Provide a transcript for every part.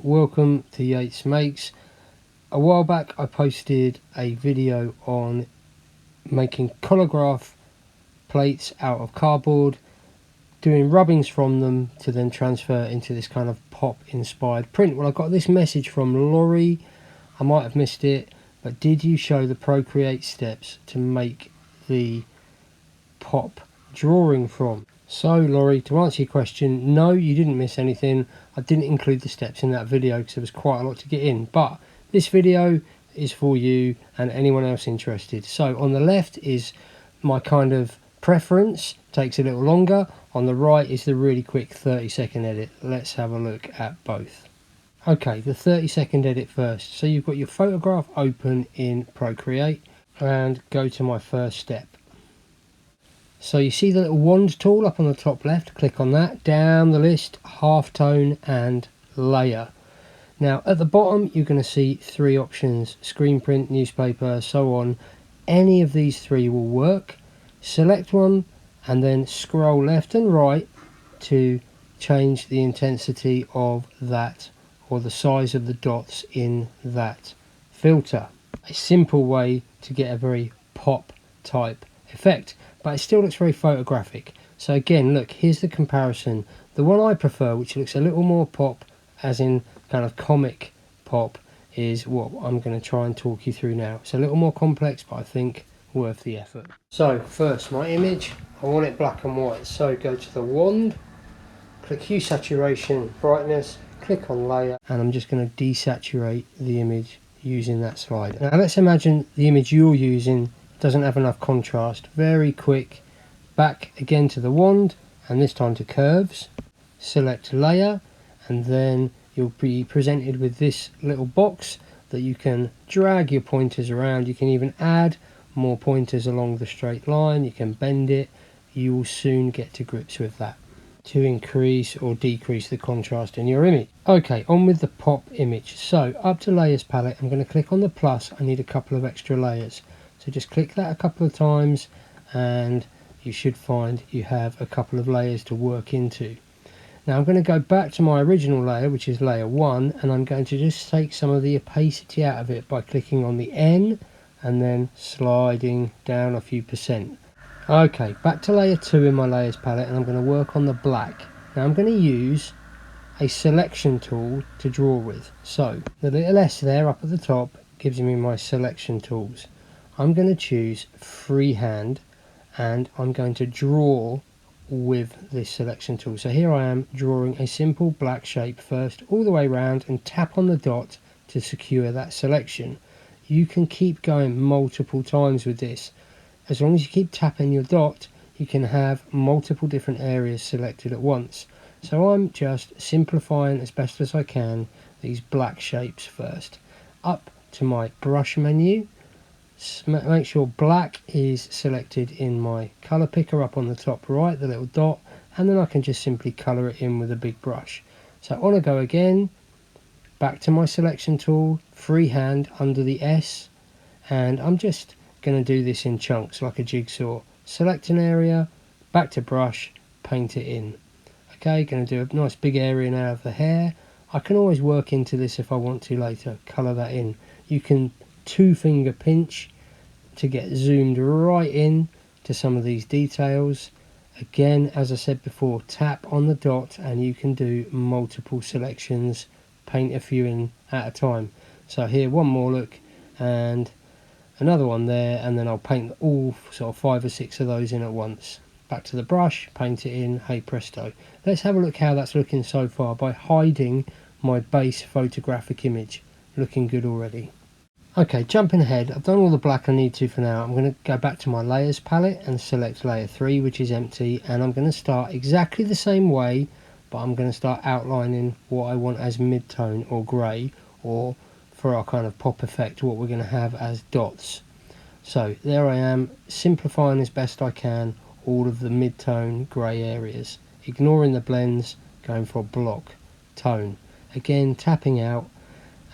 welcome to Yates Makes. A while back I posted a video on making collagraph plates out of cardboard, doing rubbings from them to then transfer into this kind of pop inspired print. Well, I got this message from Laurie, I might have missed it, but did you show the Procreate steps to make the pop drawing from? So Laurie, to answer your question, no, you didn't miss anything. I didn't include the steps in that video because there was quite a lot to get in, but this video is for you and anyone else interested. So on the left is my kind of preference, takes a little longer. On the right is the really quick 30-second edit. Let's have a look at both. Okay, the 30-second edit first. So you've got your photograph open in Procreate and go to my first step. So you see the little wand tool up on the top left, click on that, down the list, halftone and layer. Now at the bottom you're going to see three options, screen print, newspaper, so on. Any of these three will work. Select one and then scroll left and right to change the intensity of that or the size of the dots in that filter. A simple way to get a very pop type effect, but it still looks very photographic. So again, look, here's the comparison. The one I prefer, which looks a little more pop, as in kind of comic pop, is what I'm going to try and talk you through now. It's a little more complex, but I think worth the effort. So first, my image, I want it black and white. So go to the wand, click hue, saturation, brightness, click on layer, and I'm just going to desaturate the image using that slider. Now let's imagine the image you're using doesn't have enough contrast. Very quick, back again to the wand, and this time to curves. Select layer, and then you'll be presented with this little box that you can drag your pointers around. You can even add more pointers along the straight line. You can bend it. You will soon get to grips with that to increase or decrease the contrast in your image. Okay, on with the pop image. So up to layers palette, I'm going to click on the plus. I need a couple of extra layers. So just click that a couple of times and you should find you have a couple of layers to work into. Now I'm going to go back to my original layer, which is layer 1, and I'm going to just take some of the opacity out of it by clicking on the N and then sliding down a few percent. Okay, back to layer 2 in my layers palette, and I'm going to work on the black. Now I'm going to use a selection tool to draw with. So the little S there up at the top gives me my selection tools. I'm going to choose freehand and I'm going to draw with this selection tool. So here I am drawing a simple black shape first all the way around and tap on the dot to secure that selection. You can keep going multiple times with this. As long as you keep tapping your dot, you can have multiple different areas selected at once. So I'm just simplifying as best as I can these black shapes first. Up to my brush menu, make sure black is selected in my colour picker up on the top right, the little dot, and then I can just simply colour it in with a big brush. So on I go again, back to my selection tool, freehand under the S, and I'm just going to do this in chunks like a jigsaw. Select an area, back to brush, paint it in. Okay, going to do a nice big area now of the hair. I can always work into this if I want to later, colour that in. You can two-finger pinch to get zoomed right in to some of these details. Again, as I said before, tap on the dot and you can do multiple selections, paint a few in at a time. So here, one more look and another one there, and then I'll paint all sort of 5 or 6 of those in at once. Back to the brush, paint it in, hey presto. Let's have a look how that's looking so far by hiding my base photographic image. Looking good already. Okay, jumping ahead, I've done all the black I need to for now. I'm going to go back to my layers palette and select layer 3, which is empty, and I'm going to start exactly the same way, but I'm going to start outlining what I want as mid-tone or grey, or for our kind of pop effect, what we're going to have as dots. So there I am, simplifying as best I can all of the mid-tone grey areas, ignoring the blends, going for a block tone. Again, tapping out,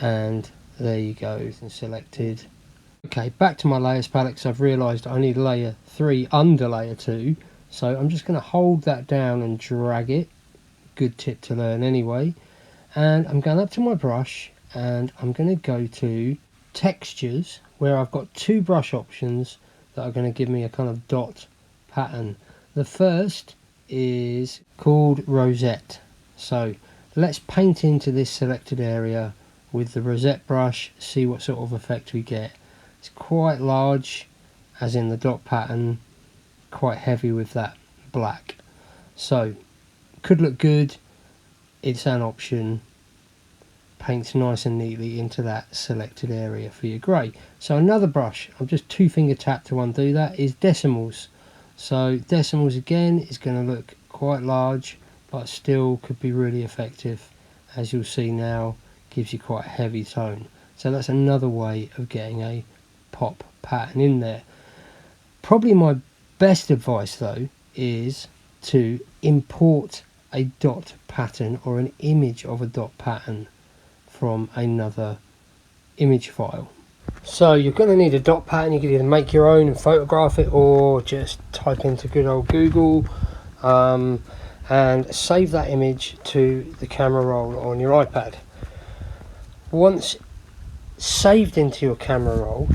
and there you go, and selected. Okay, back to my layers palette because I've realised I need layer 3 under layer 2, so I'm just going to hold that down and drag it. Good tip to learn anyway. And I'm going up to my brush and I'm going to go to textures, where I've got two brush options that are going to give me a kind of dot pattern. The first is called Rosette. So let's paint into this selected area with the Rosette brush, see what sort of effect we get. It's quite large, as in the dot pattern, quite heavy with that black. So could look good, it's an option. Paints nice and neatly into that selected area for your grey. So another brush, I'm just two finger tap to undo that, is decimals. So decimals again is going to look quite large, but still could be really effective. As you'll see now, gives you quite a heavy tone. So that's another way of getting a pop pattern in there. Probably my best advice though is to import a dot pattern or an image of a dot pattern from another image file. So you're going to need a dot pattern. You can either make your own and photograph it, or just type into good old Google and save that image to the camera roll on your iPad. Once saved into your camera roll,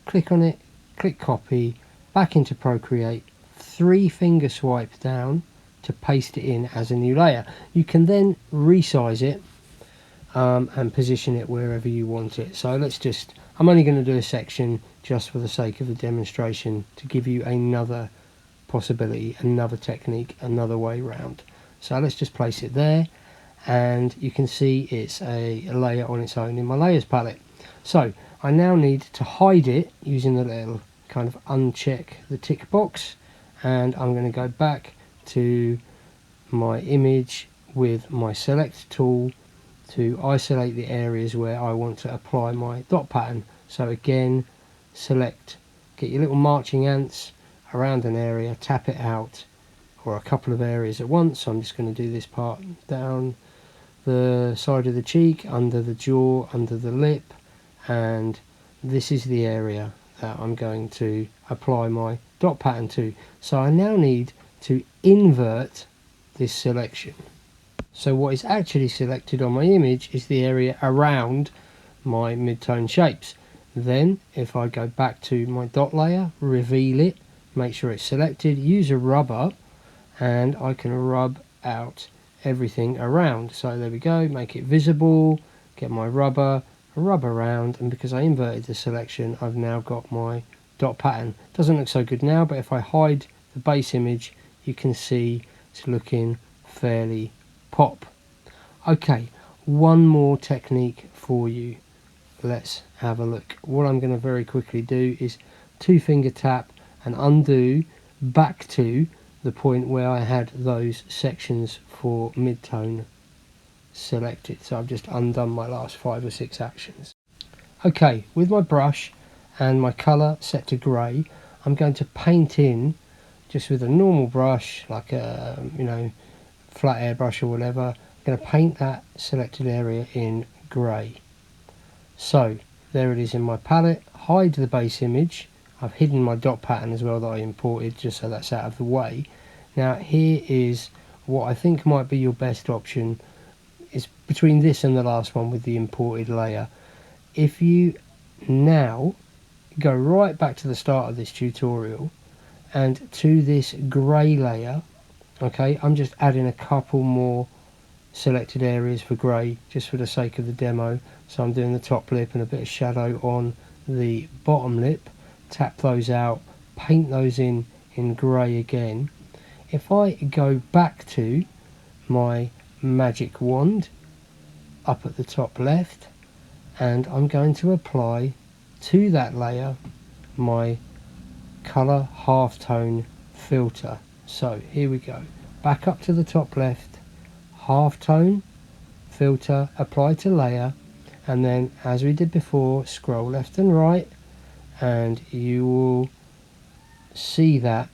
click on it, click copy, back into Procreate, 3-finger swipe down to paste it in as a new layer. You can then resize it and position it wherever you want it. So I'm only going to do a section just for the sake of the demonstration, to give you another possibility, another technique, another way round. So let's just place it there, and you can see it's a layer on its own in my layers palette. So I now need to hide it using the little kind of uncheck the tick box, and I'm going to go back to my image with my select tool to isolate the areas where I want to apply my dot pattern. So again, select, get your little marching ants around an area, tap it out, or a couple of areas at once. So I'm just going to do this part down the side of the cheek, under the jaw, under the lip, and this is the area that I'm going to apply my dot pattern to. So I now need to invert this selection. So what is actually selected on my image is the area around my mid-tone shapes. Then if I go back to my dot layer, reveal it, make sure it's selected, use a rubber, and I can rub out everything around. So there we go, make it visible, get my rubber, rub around, and because I inverted the selection, I've now got my dot pattern. Doesn't look so good now, but if I hide the base image, you can see it's looking fairly pop. Okay, one more technique for you. Let's have a look. What I'm going to very quickly do is 2-finger tap and undo back to the point where I had those sections for mid-tone selected. So I've just undone my last 5 or 6 actions. Okay, with my brush and my colour set to grey, I'm going to paint in just with a normal brush, like a flat airbrush or whatever. I'm going to paint that selected area in grey. So there it is in my palette. Hide the base image. I've hidden my dot pattern as well that I imported, just so that's out of the way. Now here is what I think might be your best option. It's between this and the last one with the imported layer. If you now go right back to the start of this tutorial and to this grey layer, okay, I'm just adding a couple more selected areas for grey just for the sake of the demo. So I'm doing the top lip and a bit of shadow on the bottom lip, tap those out, paint those in grey again. If I go back to my magic wand up at the top left, and I'm going to apply to that layer my colour halftone filter. So here we go, back up to the top left, halftone filter, apply to layer, and then as we did before, scroll left and right, and you will see that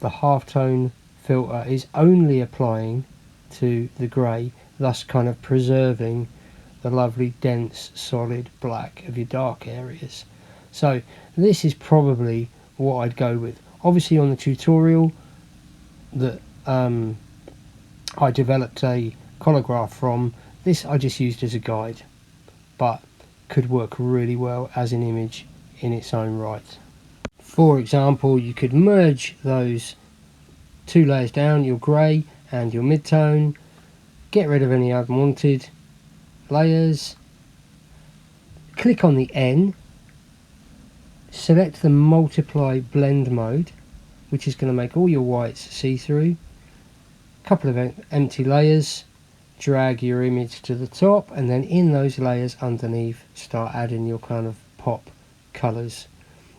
the halftone filter is only applying to the grey, thus kind of preserving the lovely dense solid black of your dark areas. So this is probably what I'd go with. Obviously on the tutorial that I developed a color graph from, This I just used as a guide, but could work really well as an image in its own right. For example, you could merge those two layers down, your grey and your mid-tone, get rid of any unwanted layers, click on the N, select the multiply blend mode, which is going to make all your whites see-through, a couple of empty layers, drag your image to the top, and then in those layers underneath start adding your kind of pop colours.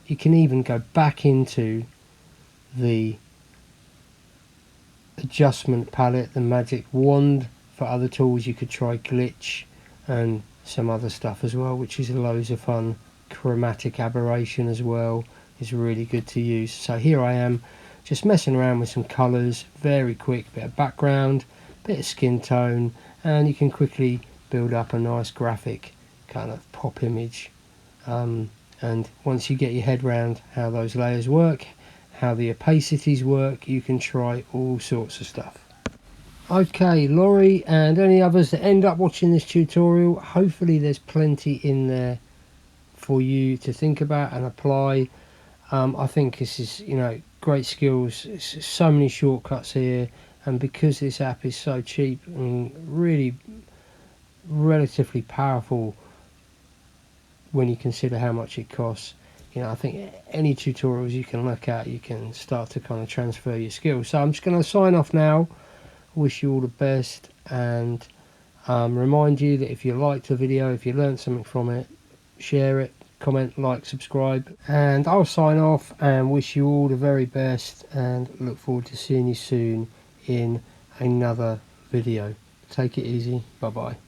You can even go back into the adjustment palette, the magic wand. For other tools you could try glitch and some other stuff as well, which is loads of fun. Chromatic aberration as well is really good to use. So here I am just messing around with some colours, very quick, bit of background, bit of skin tone, and you can quickly build up a nice graphic kind of pop image. And once you get your head around how those layers work, how the opacities work, you can try all sorts of stuff. Okay, Laurie and any others that end up watching this tutorial, hopefully there's plenty in there for you to think about and apply. I think this is, great skills. It's so many shortcuts here, and because this app is so cheap and really relatively powerful when you consider how much it costs, I think any tutorials you can look at, you can start to kind of transfer your skills. So I'm just going to sign off now. Wish you all the best, and remind you that if you liked the video, if you learned something from it, share it, comment, like, subscribe, and I'll sign off and wish you all the very best, and look forward to seeing you soon in another video. Take it easy. Bye bye.